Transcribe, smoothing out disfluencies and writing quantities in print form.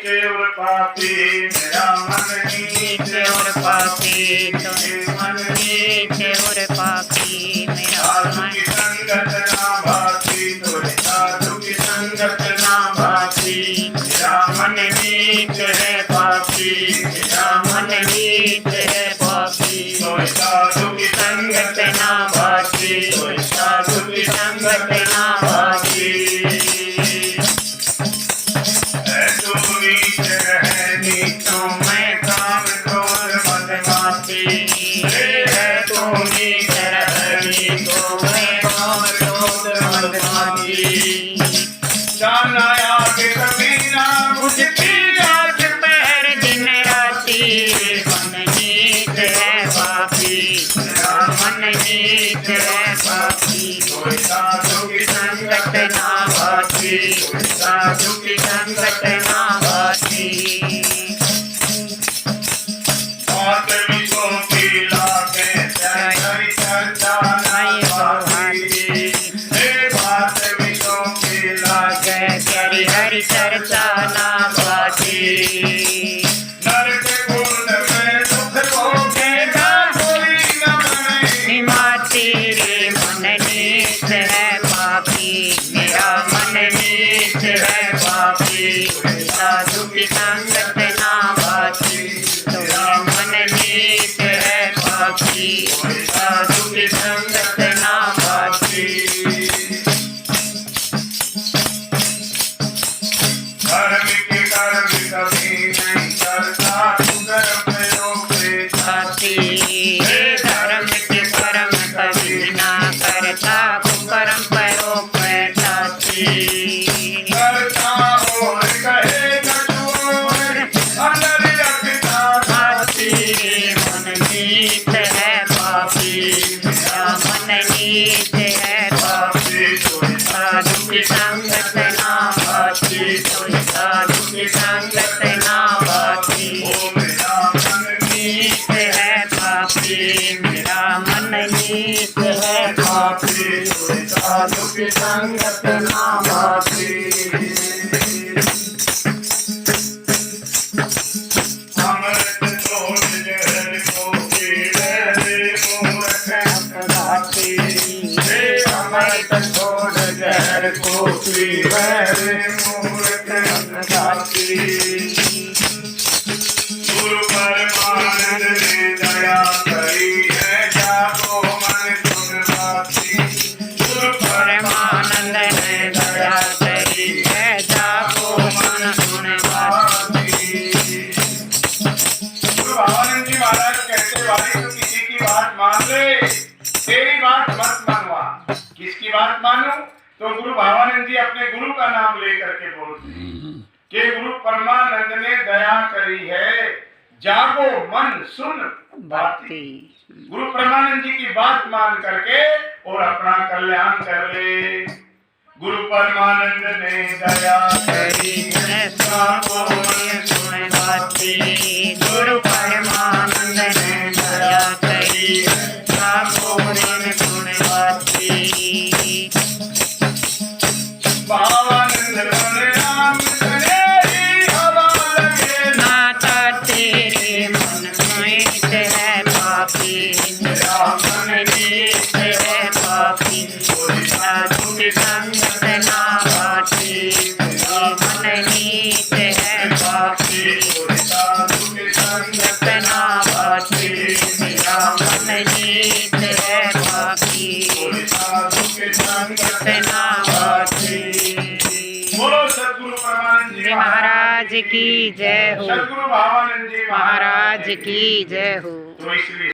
नीचे और पापी मेरा मन नीचे और पापी मन नीचे और पापी मेरा मन की संगत ना भाती तोरे साधु की संगत ना भाती मेरा मन नीचे है पापी मेरा मन नीचे है पापी तोरे साधु की संगत ना भाती तोरे साधु की संगत ना भाती तो मैं काम क्रोध मदमाती है तू नीच रहनी तो मैं काम क्रोध मदमाती जाना आगे कभी ना मुझकी रात पैर दिन राती मन नीच है पापी मन नीच है पापी कोई साधु की संगत ना भाती साधु की संगत ना भाती बात विषयों की लागे हरि चर्चा नहीं भाती बात विषयों की लागे हरि चर्चा ना भाती नरक कुंड में दुख भोगे ना कोई न माती रे मन नीच है पापी मेरा मन नीच है पापी साधु की संगत ना भाती मेरा मन नीच है पापी साधु की संगत ना भाती कर्म के कर्म कभी नहीं करता कुकर्म रोके जाती धर्म के कर्म कभी ना करता कुकर्म रोक जाती करता और कहे कठोर अंदर रखता भाती मन नीच है पापी मेरा मन नीच है पापी साधु की संगत ना भाती साधु की संगत ना भाती मेरा मन नीच है पापी मेरा मन नीच है पापी साधु की संगत ना भाती अमृत छोड़ जहर को पीवे रे मूर्ख अपराधी अमृत छोड़ जहर को पीवे रे मूर्ख अपराधी गुरु परमानंद ने दया करी है जागो मन सुन बाती गुरु परमानंद ने दया करी है जागो मन सुन बाती गुरु भवानंद जी महाराज कहते वाली तो किसी की बात मान ले तेरी बात मत मानवा किसकी बात मानू तो गुरु भवानंद जी अपने गुरु का नाम लेकर के बोलते कि गुरु परमानंद ने दया करी है जागो मन सुन बाती गुरु परमानंद जी की बात मान करके और अपना कल्याण कर ले गुरु परमानंद ने दया करी है जागो मन सुन बाती गुरु परमानंद ने दया करी है जागो मन सुन बाती भवानंद राम मन नीच है पापी साधु की संगत ना भाती मन नीच है पापी साधु की संगत ना भाती मेरा मन नीच है पापी साधु की संगत ना भाती बोलो सद्गुरु परमानंद जी महाराज की जय हो सद्गुरु भवानंद जी महाराज की जय हो। तो इसलिए